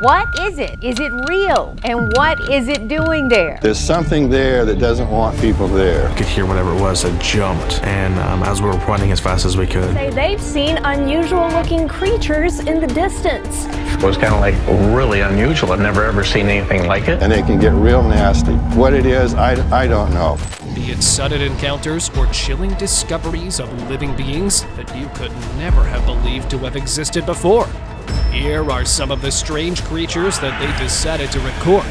What is it? Is it real? And what is it doing there? There's something there that doesn't want people there. I could hear whatever it was that jumped, and as we were running as fast as we could. Say they've seen unusual looking creatures in the distance. It was kind of like really unusual. I've never ever seen anything like it. And it can get real nasty. What it is, I don't know. Be it sudden encounters or chilling discoveries of living beings that you could never have believed to have existed before. Here are some of the strange creatures that they decided to record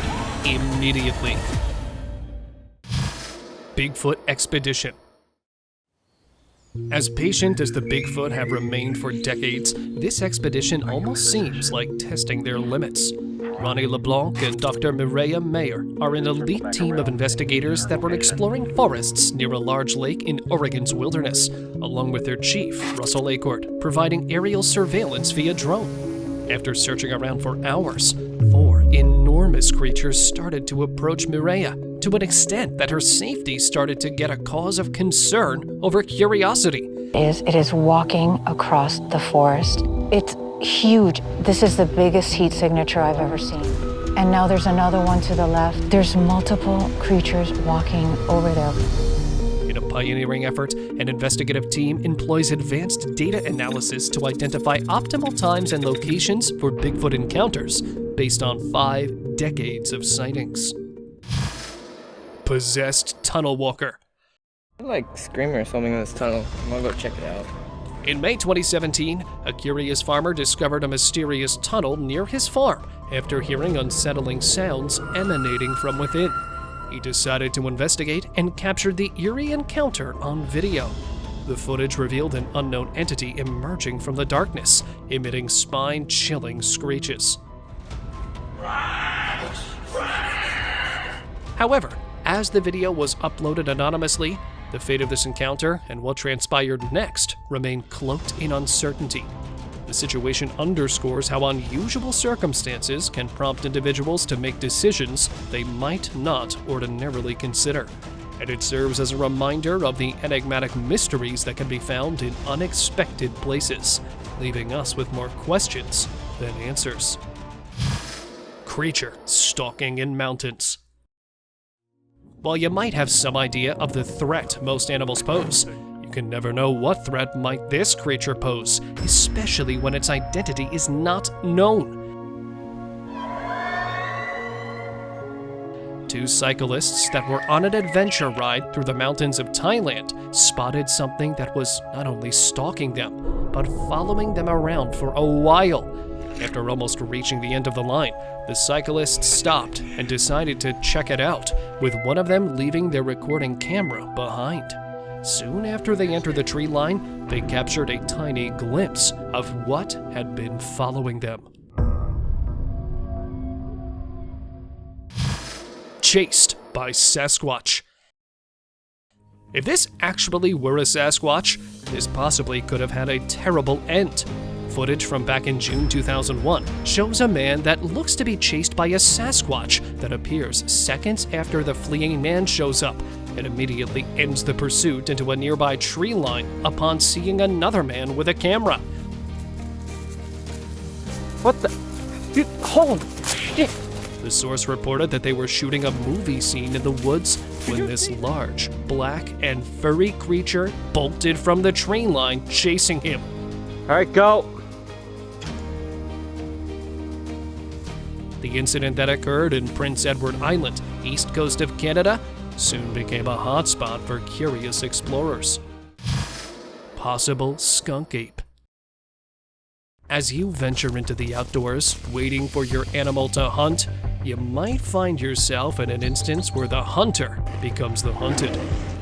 immediately. Bigfoot Expedition. As patient as the Bigfoot have remained for decades, this expedition almost seems like testing their limits. Ronnie LeBlanc and Dr. Mireya Mayer are an elite team of investigators that were exploring forests near a large lake in Oregon's wilderness, along with their chief, Russell Acord, providing aerial surveillance via drone. After searching around for hours, 4 enormous creatures started to approach Mireya to an extent that her safety started to get a cause of concern over curiosity. It is walking across the forest. It's huge. This is the biggest heat signature I've ever seen. And now there's another one to the left. There's multiple creatures walking over there. In a pioneering effort, an investigative team employs advanced data analysis to identify optimal times and locations for Bigfoot encounters based on 5 decades of sightings. Possessed Tunnel Walker. There's like screaming or something in this tunnel. I'm gonna go check it out. In May 2017, a curious farmer discovered a mysterious tunnel near his farm after hearing unsettling sounds emanating from within. He decided to investigate and captured the eerie encounter on video. The footage revealed an unknown entity emerging from the darkness, emitting spine-chilling screeches. However, as the video was uploaded anonymously, the fate of this encounter and what transpired next remained cloaked in uncertainty. The situation underscores how unusual circumstances can prompt individuals to make decisions they might not ordinarily consider. And it serves as a reminder of the enigmatic mysteries that can be found in unexpected places, leaving us with more questions than answers. Creature stalking in mountains. While you might have some idea of the threat most animals pose, you can never know what threat might this creature pose, especially when its identity is not known. 2 cyclists that were on an adventure ride through the mountains of Thailand spotted something that was not only stalking them, but following them around for a while. After almost reaching the end of the line, the cyclists stopped and decided to check it out, with one of them leaving their recording camera behind. Soon after they entered the tree line, they captured a tiny glimpse of what had been following them. Chased by Sasquatch. If this actually were a Sasquatch, this possibly could have had a terrible end. Footage from back in June 2001 shows a man that looks to be chased by a Sasquatch that appears seconds after the fleeing man shows up and immediately ends the pursuit into a nearby tree line upon seeing another man with a camera. What the? Dude, holy shit! The source reported that they were shooting a movie scene in the woods when this large, black, and furry creature bolted from the tree line, chasing him. Alright, go! The incident that occurred in Prince Edward Island, east coast of Canada, soon became a hotspot for curious explorers. Possible skunk ape. As you venture into the outdoors, waiting for your animal to hunt, you might find yourself in an instance where the hunter becomes the hunted.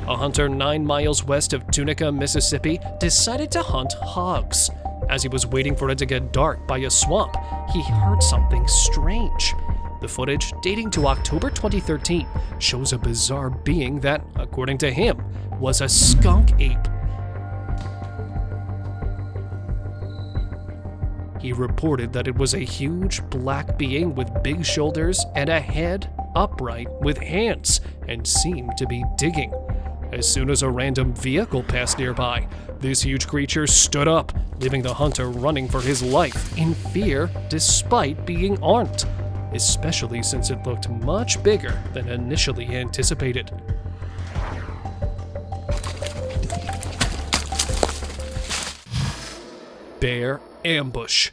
A hunter 9 miles west of Tunica, Mississippi, decided to hunt hogs. As he was waiting for it to get dark by a swamp, he heard something strange. The footage, dating to October 2013, shows a bizarre being that, according to him, was a skunk ape. He reported that it was a huge black being with big shoulders and a head upright with hands and seemed to be digging. As soon as a random vehicle passed nearby, this huge creature stood up, leaving the hunter running for his life in fear despite being armed, especially since it looked much bigger than initially anticipated. Bear ambush.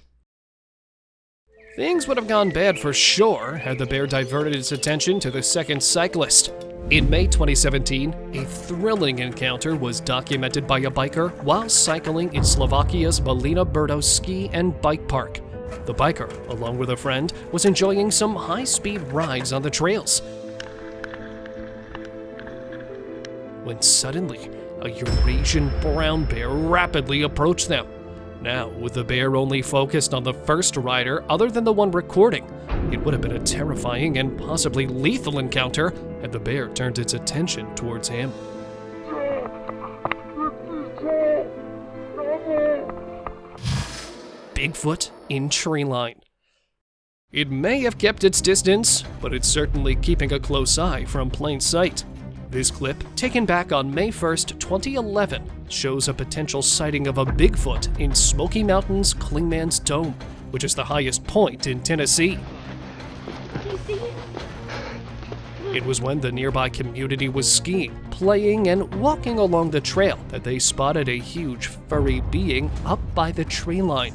Things would have gone bad for sure had the bear diverted its attention to the second cyclist. In May 2017, a thrilling encounter was documented by a biker while cycling in Slovakia's Malina Brdo ski and bike park. The biker, along with a friend, was enjoying some high-speed rides on the trails, when suddenly a Eurasian brown bear rapidly approached them. Now, with the bear only focused on the first rider other than the one recording, it would have been a terrifying and possibly lethal encounter had the bear turned its attention towards him. Bigfoot in Treeline. It may have kept its distance, but it's certainly keeping a close eye from plain sight. This clip, taken back on May 1st, 2011, shows a potential sighting of a Bigfoot in Smoky Mountain's Clingman's Dome, which is the highest point in Tennessee. It was when the nearby community was skiing, playing, and walking along the trail that they spotted a huge furry being up by the tree line.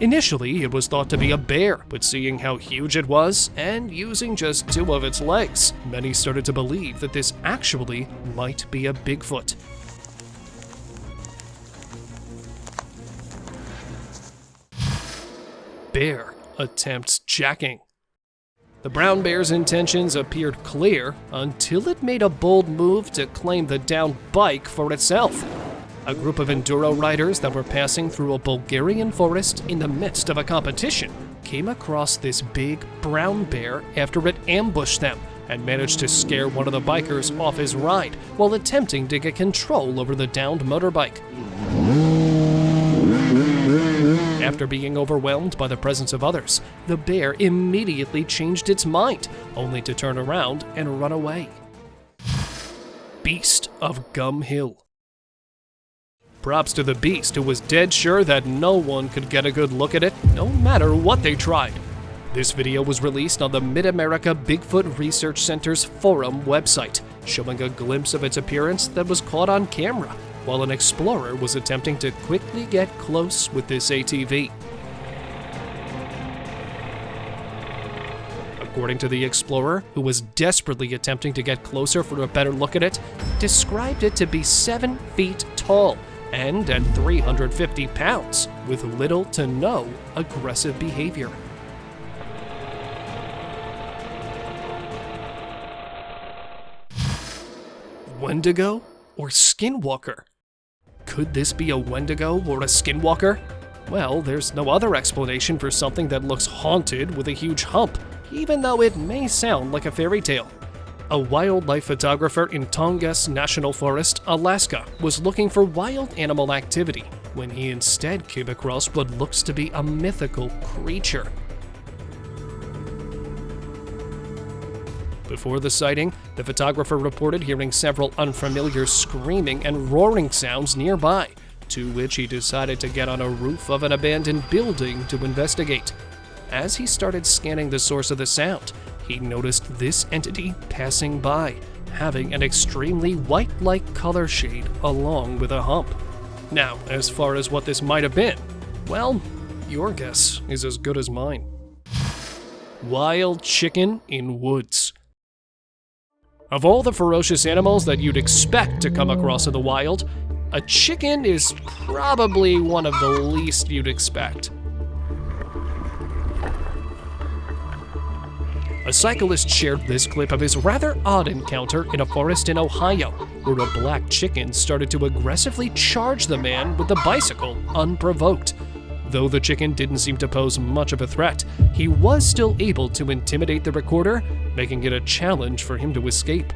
Initially, it was thought to be a bear, but seeing how huge it was, and using just 2 of its legs, many started to believe that this actually might be a Bigfoot. Bear attempts jacking. The brown bear's intentions appeared clear until it made a bold move to claim the downed bike for itself. A group of enduro riders that were passing through a Bulgarian forest in the midst of a competition came across this big brown bear after it ambushed them and managed to scare one of the bikers off his ride while attempting to get control over the downed motorbike. After being overwhelmed by the presence of others, the bear immediately changed its mind, only to turn around and run away. Beast of Gum Hill. Props to the beast, who was dead sure that no one could get a good look at it, no matter what they tried. This video was released on the Mid-America Bigfoot Research Center's forum website, showing a glimpse of its appearance that was caught on camera, while an explorer was attempting to quickly get close with this ATV. According to the explorer, who was desperately attempting to get closer for a better look at it, described it to be 7 feet tall, and at 350 pounds, with little to no aggressive behavior. Wendigo or Skinwalker? Could this be a Wendigo or a Skinwalker? Well, there's no other explanation for something that looks haunted with a huge hump, even though it may sound like a fairy tale. A wildlife photographer in Tongass National Forest, Alaska, was looking for wild animal activity when he instead came across what looks to be a mythical creature. Before the sighting, the photographer reported hearing several unfamiliar screaming and roaring sounds nearby, to which he decided to get on a roof of an abandoned building to investigate. As he started scanning the source of the sound, he noticed this entity passing by, having an extremely white-like color shade along with a hump. Now, as far as what this might have been, well, your guess is as good as mine. Wild chicken in woods. Of all the ferocious animals that you'd expect to come across in the wild, a chicken is probably one of the least you'd expect. A cyclist shared this clip of his rather odd encounter in a forest in Ohio, where a black chicken started to aggressively charge the man with the bicycle unprovoked. Though the chicken didn't seem to pose much of a threat, he was still able to intimidate the recorder, making it a challenge for him to escape.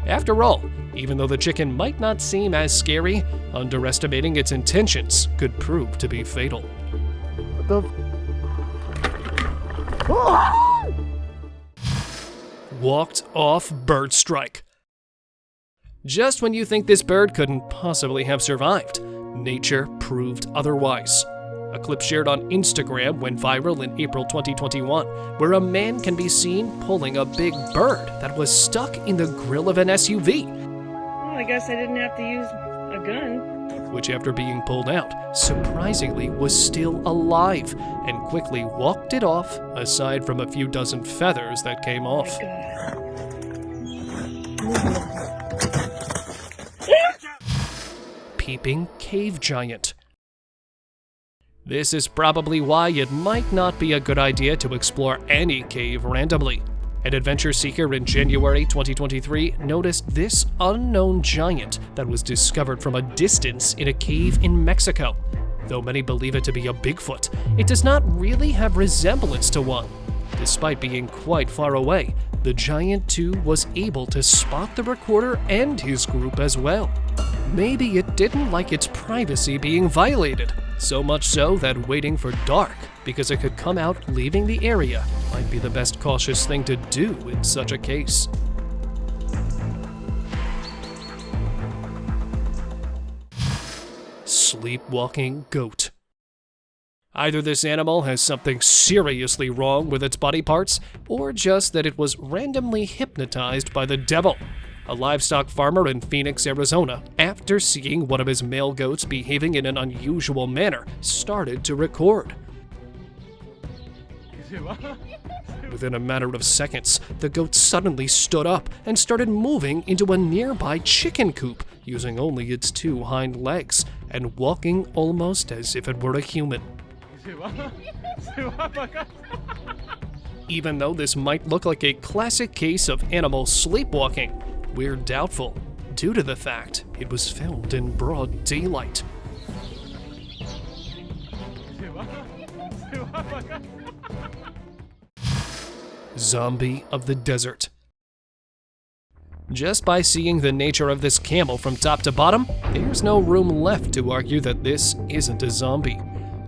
After all, even though the chicken might not seem as scary, underestimating its intentions could prove to be fatal. walked off bird strike. Just when you think this bird couldn't possibly have survived, nature proved otherwise. A clip shared on Instagram went viral in April 2021, where a man can be seen pulling a big bird that was stuck in the grill of an SUV. Well, I guess I didn't have to use a gun. Which, after being pulled out, surprisingly was still alive and quickly walked it off, aside from a few dozen feathers that came off. Peeping cave giant. This is probably why it might not be a good idea to explore any cave randomly. An adventure seeker in January 2023 noticed this unknown giant that was discovered from a distance in a cave in Mexico. Though many believe it to be a Bigfoot, it does not really have resemblance to one. Despite being quite far away, the giant too was able to spot the recorder and his group as well. Maybe it didn't like its privacy being violated, so much so that waiting for dark, because it could come out leaving the area, might be the best cautious thing to do in such a case. Sleepwalking goat. Either this animal has something seriously wrong with its body parts, or just that it was randomly hypnotized by the devil. A livestock farmer in Phoenix, Arizona, after seeing one of his male goats behaving in an unusual manner, started to record. Within a matter of seconds, the goat suddenly stood up and started moving into a nearby chicken coop, using only its two hind legs, and walking almost as if it were a human. Even though this might look like a classic case of animal sleepwalking, we're doubtful, due to the fact it was filmed in broad daylight. Zombie of the desert. Just by seeing the nature of this camel from top to bottom, there's no room left to argue that this isn't a zombie.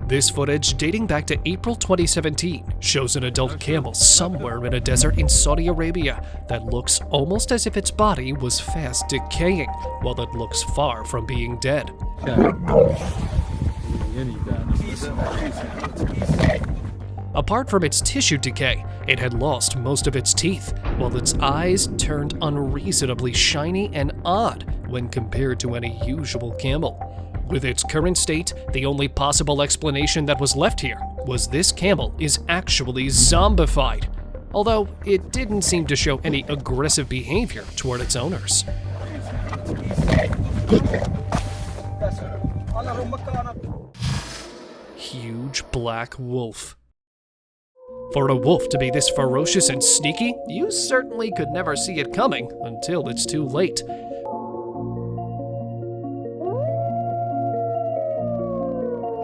This footage, dating back to April 2017, shows an adult camel somewhere in a desert in Saudi Arabia that looks almost as if its body was fast decaying, while it looks far from being dead. Apart from its tissue decay, it had lost most of its teeth, while its eyes turned unreasonably shiny and odd when compared to any usual camel. With its current state, the only possible explanation that was left here was this camel is actually zombified, although it didn't seem to show any aggressive behavior toward its owners. Huge black wolf. For a wolf to be this ferocious and sneaky, you certainly could never see it coming until it's too late.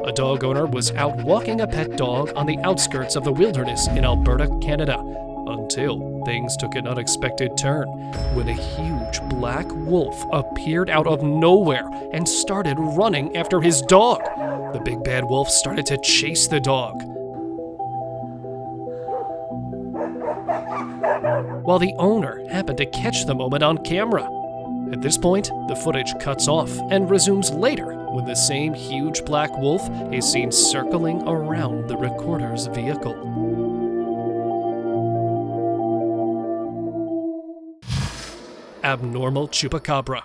A dog owner was out walking a pet dog on the outskirts of the wilderness in Alberta, Canada, until things took an unexpected turn when a huge black wolf appeared out of nowhere and started running after his dog. The big bad wolf started to chase the dog, while the owner happened to catch the moment on camera. At this point, the footage cuts off and resumes later when the same huge black wolf is seen circling around the recorder's vehicle. Abnormal Chupacabra.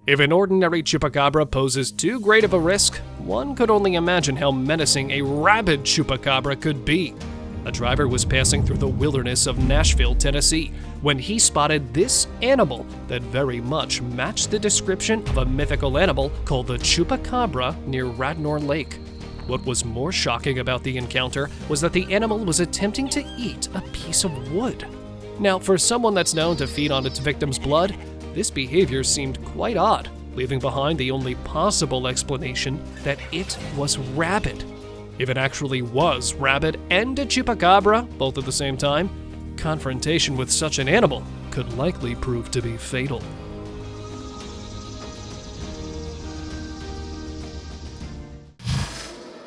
If an ordinary Chupacabra poses too great of a risk, one could only imagine how menacing a rabid Chupacabra could be. A driver was passing through the wilderness of Nashville, Tennessee, when he spotted this animal that very much matched the description of a mythical animal called the Chupacabra near Radnor Lake. What was more shocking about the encounter was that the animal was attempting to eat a piece of wood. Now, for someone that's known to feed on its victim's blood, this behavior seemed quite odd, leaving behind the only possible explanation that it was rabid. If it actually was rabid and a Chupacabra, both at the same time, confrontation with such an animal could likely prove to be fatal.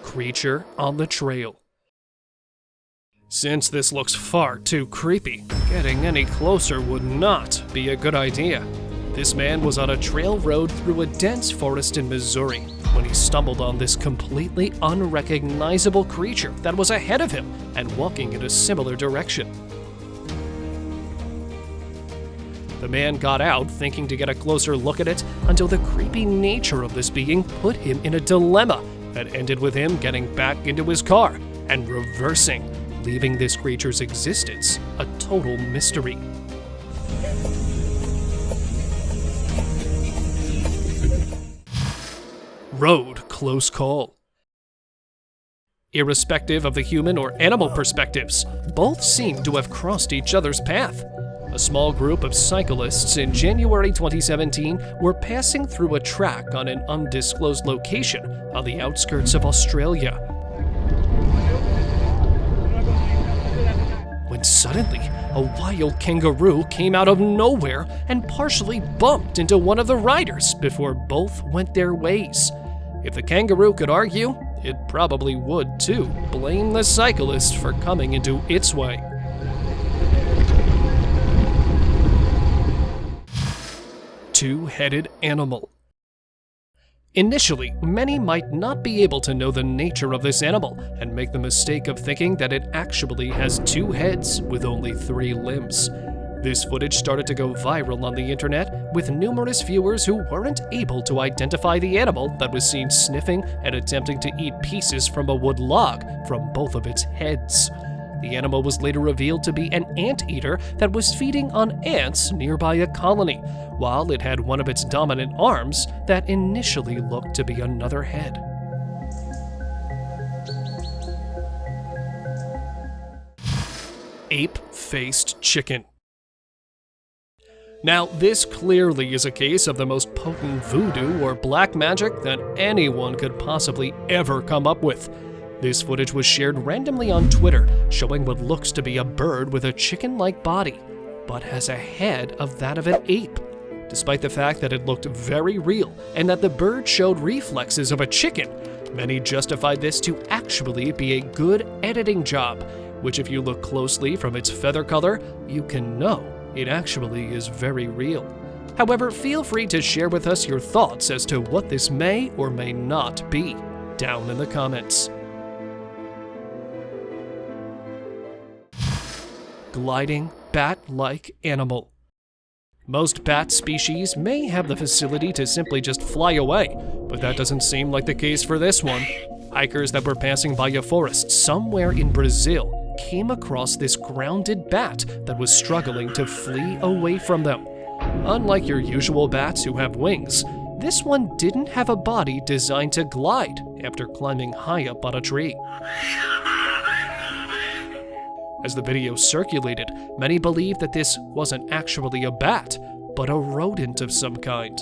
Creature on the trail. Since this looks far too creepy, getting any closer would not be a good idea. This man was on a trail road through a dense forest in Missouri when he stumbled on this completely unrecognizable creature that was ahead of him and walking in a similar direction. The man got out thinking to get a closer look at it until the creepy nature of this being put him in a dilemma that ended with him getting back into his car and reversing, leaving this creature's existence a total mystery. Road close call. Irrespective of the human or animal perspectives, both seem to have crossed each other's path. A small group of cyclists in January 2017 were passing through a track on an undisclosed location on the outskirts of Australia, when suddenly a wild kangaroo came out of nowhere and partially bumped into one of the riders before both went their ways. If the kangaroo could argue, it probably would too blame the cyclist for coming into its way. Two-headed animal. Initially, many might not be able to know the nature of this animal and make the mistake of thinking that it actually has two heads with only 3 limbs. This footage started to go viral on the internet, with numerous viewers who weren't able to identify the animal that was seen sniffing and attempting to eat pieces from a wood log from both of its heads. The animal was later revealed to be an anteater that was feeding on ants nearby a colony, while it had one of its dominant arms that initially looked to be another head. Ape-faced chicken. Now, this clearly is a case of the most potent voodoo or black magic that anyone could possibly ever come up with. This footage was shared randomly on Twitter, showing what looks to be a bird with a chicken-like body, but has a head of that of an ape. Despite the fact that it looked very real and that the bird showed reflexes of a chicken, many justified this to actually be a good editing job, which if you look closely from its feather color, you can know it actually is very real. However, feel free to share with us your thoughts as to what this may or may not be, down in the comments. Gliding bat-like animal. Most bat species may have the facility to simply just fly away, but that doesn't seem like the case for this one. Hikers that were passing by a forest somewhere in Brazil came across this grounded bat that was struggling to flee away from them. Unlike your usual bats who have wings, this one didn't have a body designed to glide after climbing high up on a tree. As the video circulated, many believed that this wasn't actually a bat, but a rodent of some kind.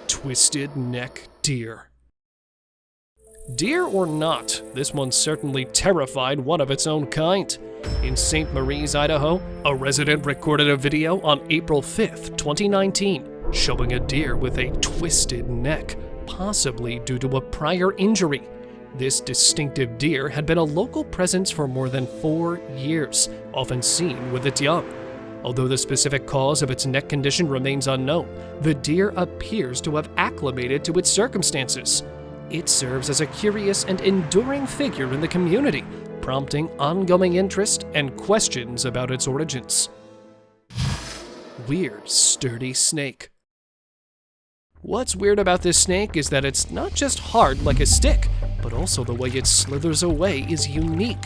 Twisted neck deer. Deer or not, this one certainly terrified one of its own kind. In St. Maries, Idaho, a resident recorded a video on April 5th, 2019, showing a deer with a twisted neck, possibly due to a prior injury. This distinctive deer had been a local presence for more than 4 years, often seen with its young. Although the specific cause of its neck condition remains unknown, the deer appears to have acclimated to its circumstances. It serves as a curious and enduring figure in the community, prompting ongoing interest and questions about its origins. Weird, sturdy snake. What's weird about this snake is that it's not just hard like a stick, but also the way it slithers away is unique.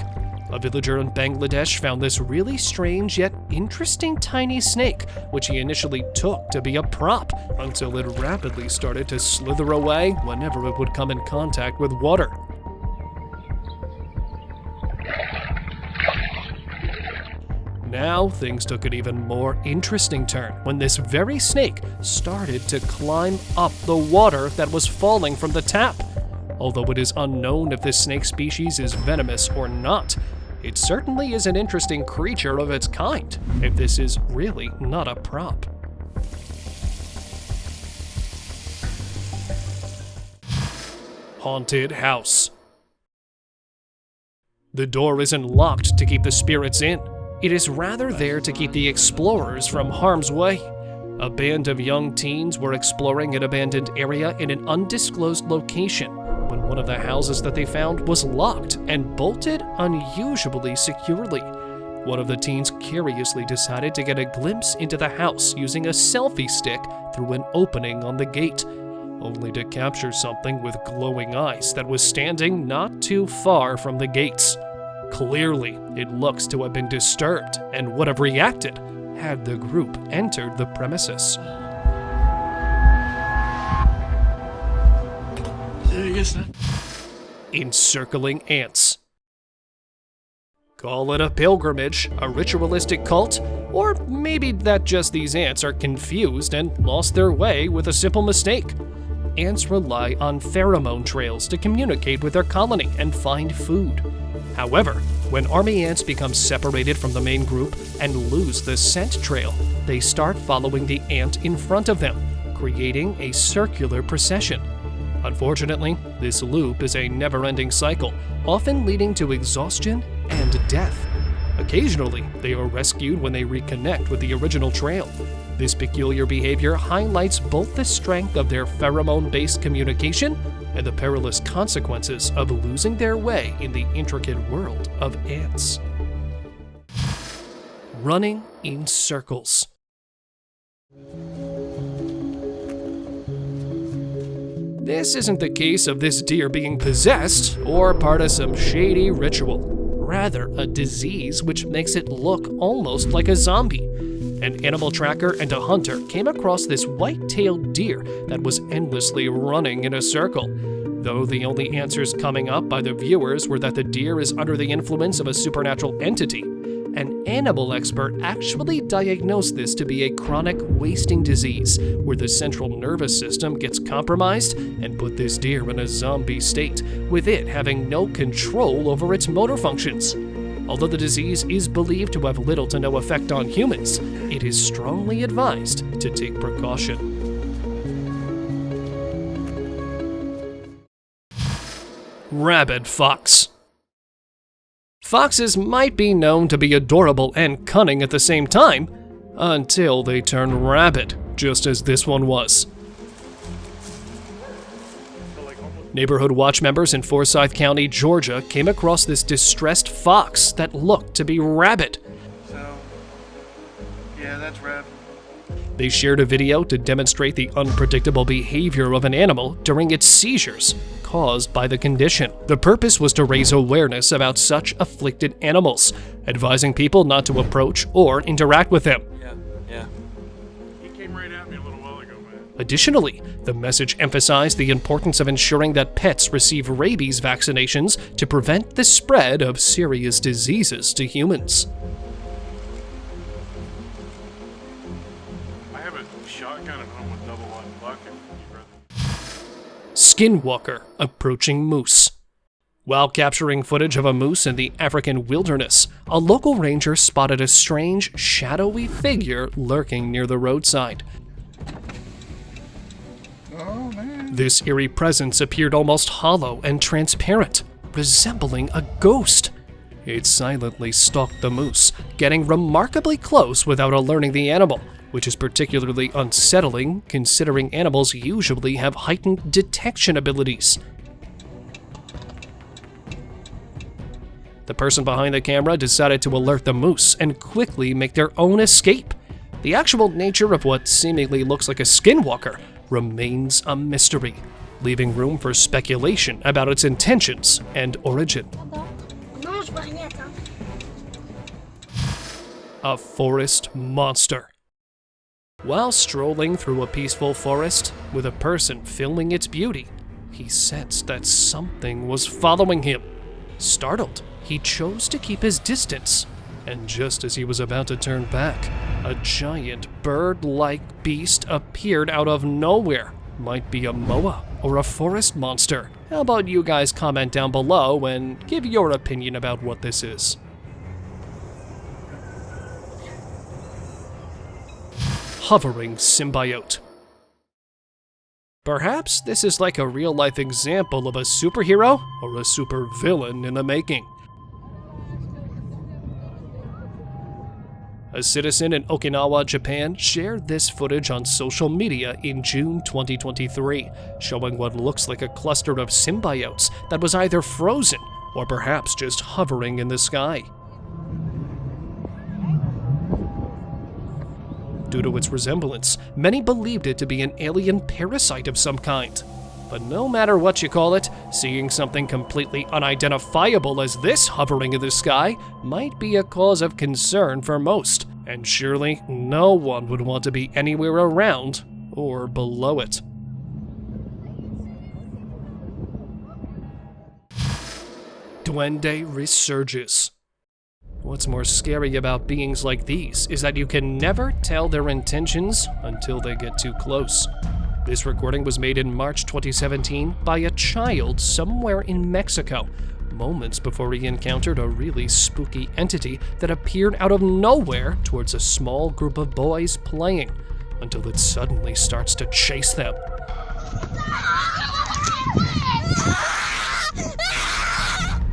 A villager in Bangladesh found this really strange yet interesting tiny snake, which he initially took to be a prop, until it rapidly started to slither away whenever it would come in contact with water. Now, things took an even more interesting turn when this very snake started to climb up the water that was falling from the tap. Although it is unknown if this snake species is venomous or not, it certainly is an interesting creature of its kind, if this is really not a prop. haunted house. The door isn't locked to keep the spirits in. It is rather there to keep the explorers from harm's way. A band of young teens were exploring an abandoned area in an undisclosed location when one of the houses that they found was locked and bolted unusually securely. One of the teens curiously decided to get a glimpse into the house using a selfie stick through an opening on the gate, only to capture something with glowing eyes that was standing not too far from the gates. Clearly, it looks to have been disturbed and would have reacted had the group entered the premises. Encircling ants. Call it a pilgrimage, a ritualistic cult, or maybe that just these ants are confused and lost their way with a simple mistake. Ants rely on pheromone trails to communicate with their colony and find food. However, when army ants become separated from the main group and lose the scent trail, they start following the ant in front of them, creating a circular procession. Unfortunately, this loop is a never-ending cycle, often leading to exhaustion and death. Occasionally, they are rescued when they reconnect with the original trail. This peculiar behavior highlights both the strength of their pheromone-based communication and the perilous consequences of losing their way in the intricate world of ants. Running in circles. This isn't the case of this deer being possessed or part of some shady ritual. Rather, a disease which makes it look almost like a zombie. An animal tracker and a hunter came across this white-tailed deer that was endlessly running in a circle. Though the only answers coming up by the viewers were that the deer is under the influence of a supernatural entity, an animal expert actually diagnosed this to be a chronic wasting disease where the central nervous system gets compromised and put this deer in a zombie state, with it having no control over its motor functions. Although the disease is believed to have little to no effect on humans, it is strongly advised to take precaution. Rabid Fox. Foxes might be known to be adorable and cunning at the same time, until they turn rabid, just as this one was. Neighborhood watch members in Forsyth County, Georgia, came across this distressed fox that looked to be rabid. So, yeah, that's rabid. They shared a video to demonstrate the unpredictable behavior of an animal during its seizures caused by the condition. The purpose was to raise awareness about such afflicted animals, advising people not to approach or interact with them. Yeah. He came right at me a little while ago, man. Additionally, the message emphasized the importance of ensuring that pets receive rabies vaccinations to prevent the spread of serious diseases to humans. I have a shotgun at home with double wide bucket. Skinwalker approaching moose. While capturing footage of a moose in the African wilderness, a local ranger spotted a strange, shadowy figure lurking near the roadside. Oh, man. This eerie presence appeared almost hollow and transparent, resembling a ghost. It silently stalked the moose, getting remarkably close without alerting the animal, which is particularly unsettling considering animals usually have heightened detection abilities. The person behind the camera decided to alert the moose and quickly make their own escape. The actual nature of what seemingly looks like a skinwalker remains a mystery, leaving room for speculation about its intentions and origin. A forest monster. While strolling through a peaceful forest with a person filming its beauty, he sensed that something was following him. Startled, he chose to keep his distance, and just as he was about to turn back, a giant bird-like beast appeared out of nowhere. Might be a moa or a forest monster. How about you guys comment down below and give your opinion about what this is? Hovering symbiote. Perhaps this is like a real-life example of a superhero or a supervillain in the making. A citizen in Okinawa, Japan, shared this footage on social media in June 2023, showing what looks like a cluster of symbiotes that was either frozen or perhaps just hovering in the sky. Due to its resemblance, many believed it to be an alien parasite of some kind. But no matter what you call it, seeing something completely unidentifiable as this hovering in the sky might be a cause of concern for most, and surely no one would want to be anywhere around or below it. Duende Resurges. What's more scary about beings like these is that you can never tell their intentions until they get too close. This recording was made in March 2017 by a child somewhere in Mexico, moments before he encountered a really spooky entity that appeared out of nowhere towards a small group of boys playing, until it suddenly starts to chase them.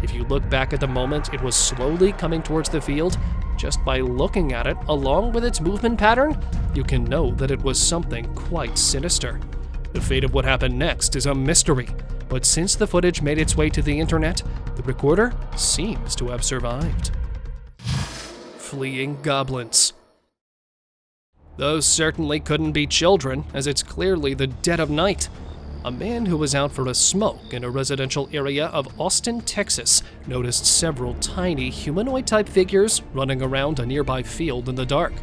If you look back at the moment it was slowly coming towards the field, just by looking at it, along with its movement pattern, you can know that it was something quite sinister. The fate of what happened next is a mystery, but since the footage made its way to the internet, the recorder seems to have survived. Fleeing goblins. Those certainly couldn't be children, as it's clearly the dead of night. A man who was out for a smoke in a residential area of Austin, Texas, noticed several tiny humanoid-type figures running around a nearby field in the dark.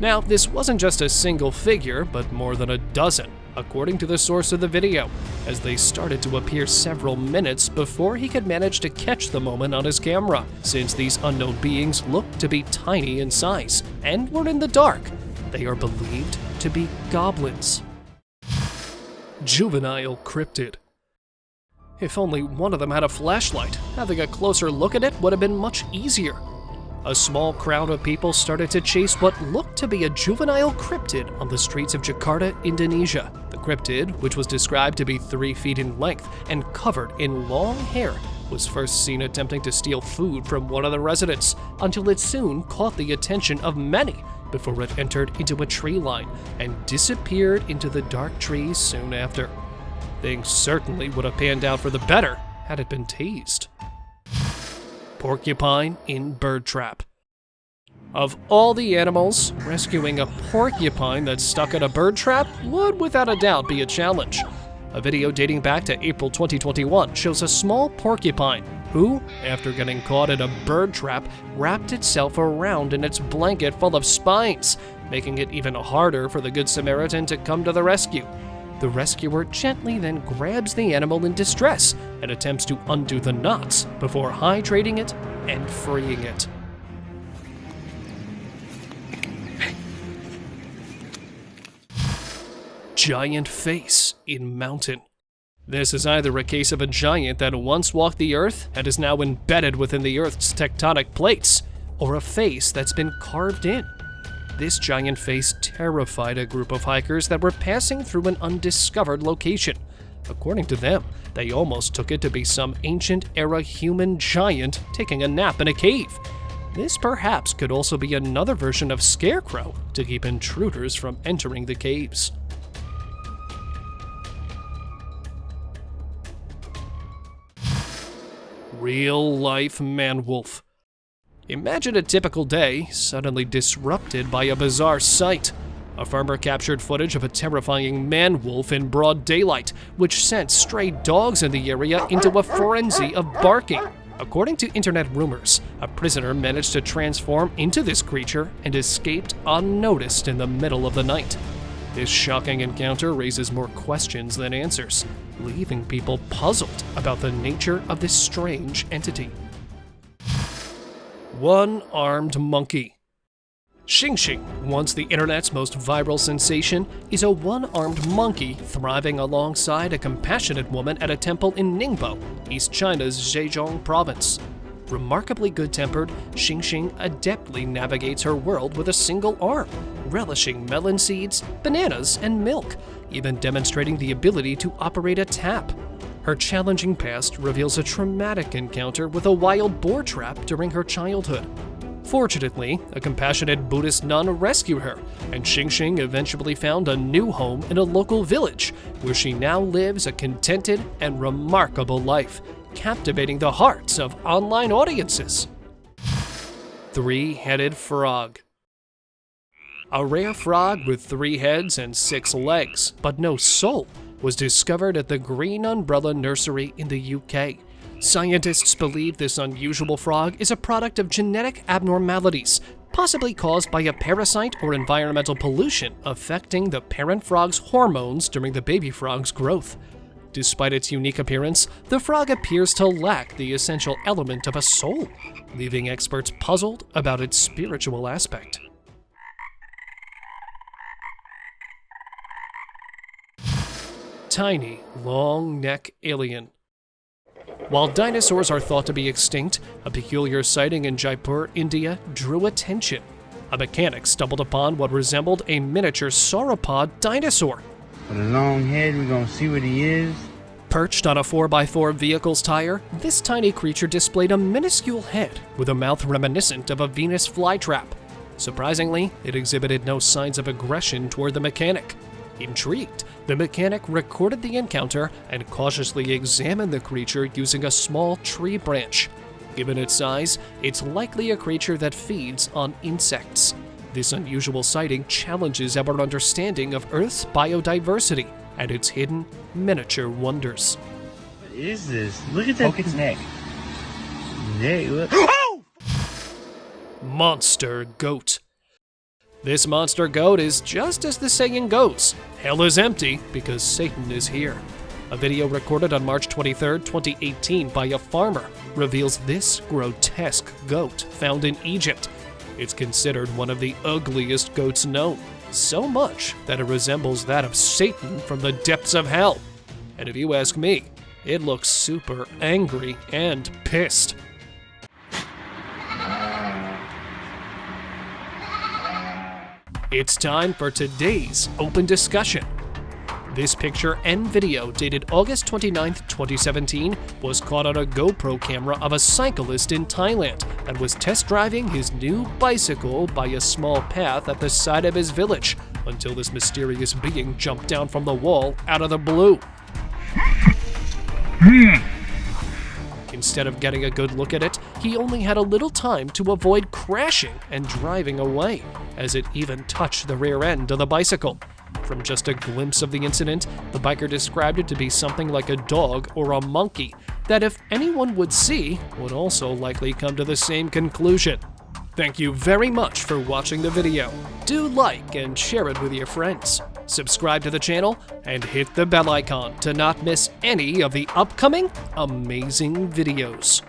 Now, this wasn't just a single figure, but more than a dozen, according to the source of the video, as they started to appear several minutes before he could manage to catch the moment on his camera, since these unknown beings looked to be tiny in size and were in the dark. They are believed to be goblins. Juvenile Cryptid. If only one of them had a flashlight, having a closer look at it would have been much easier. A small crowd of people started to chase what looked to be a juvenile cryptid on the streets of Jakarta, Indonesia. The cryptid, which was described to be 3 feet in length and covered in long hair, was first seen attempting to steal food from one of the residents, until it soon caught the attention of many before it entered into a tree line and disappeared into the dark trees soon after. Things certainly would have panned out for the better had it been tased. Porcupine in bird trap. Of all the animals, rescuing a porcupine that's stuck in a bird trap would without a doubt be a challenge. A video dating back to April 2021 shows a small porcupine who, after getting caught in a bird trap, wrapped itself around in its blanket full of spines, making it even harder for the Good Samaritan to come to the rescue. The rescuer gently then grabs the animal in distress and attempts to undo the knots before hydrating it and freeing it. Giant face in mountain. This is either a case of a giant that once walked the earth and is now embedded within the earth's tectonic plates, or a face that's been carved in. This giant face terrified a group of hikers that were passing through an undiscovered location. According to them, they almost took it to be some ancient-era human giant taking a nap in a cave. This perhaps could also be another version of Scarecrow to keep intruders from entering the caves. Real-life man-wolf. Imagine a typical day suddenly disrupted by a bizarre sight. A farmer captured footage of a terrifying man-wolf in broad daylight, which sent stray dogs in the area into a frenzy of barking. According to internet rumors, a prisoner managed to transform into this creature and escaped unnoticed in the middle of the night. This shocking encounter raises more questions than answers, leaving people puzzled about the nature of this strange entity. One-armed monkey. Xing Xing, once the internet's most viral sensation, is a one-armed monkey thriving alongside a compassionate woman at a temple in Ningbo, East China's Zhejiang province. Remarkably good-tempered, Xing Xing adeptly navigates her world with a single arm, relishing melon seeds, bananas, and milk, even demonstrating the ability to operate a tap. Her challenging past reveals a traumatic encounter with a wild boar trap during her childhood. Fortunately, a compassionate Buddhist nun rescued her, and Xing Xing eventually found a new home in a local village, where she now lives a contented and remarkable life, captivating the hearts of online audiences. Three-headed frog. A rare frog with 3 heads and 6 legs, but no soul, was discovered at the Green Umbrella Nursery in the UK. Scientists believe this unusual frog is a product of genetic abnormalities, possibly caused by a parasite or environmental pollution affecting the parent frog's hormones during the baby frog's growth. Despite its unique appearance, the frog appears to lack the essential element of a soul, leaving experts puzzled about its spiritual aspect. Tiny, long-neck alien. While dinosaurs are thought to be extinct, a peculiar sighting in Jaipur, India, drew attention. A mechanic stumbled upon what resembled a miniature sauropod dinosaur. With a long head, we're gonna see what he is. Perched on a 4x4 vehicle's tire, this tiny creature displayed a minuscule head with a mouth reminiscent of a Venus flytrap. Surprisingly, it exhibited no signs of aggression toward the mechanic. Intrigued, the mechanic recorded the encounter and cautiously examined the creature using a small tree branch. Given its size, it's likely a creature that feeds on insects. This unusual sighting challenges our understanding of Earth's biodiversity and its hidden miniature wonders. What is this? Look at that. Poke its neck. Neck, look. Monster goat. This monster goat is just as the saying goes, hell is empty because Satan is here. A video recorded on March 23, 2018 by a farmer reveals this grotesque goat found in Egypt. It's considered one of the ugliest goats known, so much that it resembles that of Satan from the depths of hell. And if you ask me, it looks super angry and pissed. It's time for today's open discussion. This picture and video, dated August 29, 2017, was caught on a GoPro camera of a cyclist in Thailand that was test driving his new bicycle by a small path at the side of his village until this mysterious being jumped down from the wall out of the blue. Instead of getting a good look at it, he only had a little time to avoid crashing and driving away, as it even touched the rear end of the bicycle. From just a glimpse of the incident, the biker described it to be something like a dog or a monkey that, if anyone would see, would also likely come to the same conclusion. Thank you very much for watching the video. Do like and share it with your friends. Subscribe to the channel and hit the bell icon to not miss any of the upcoming amazing videos.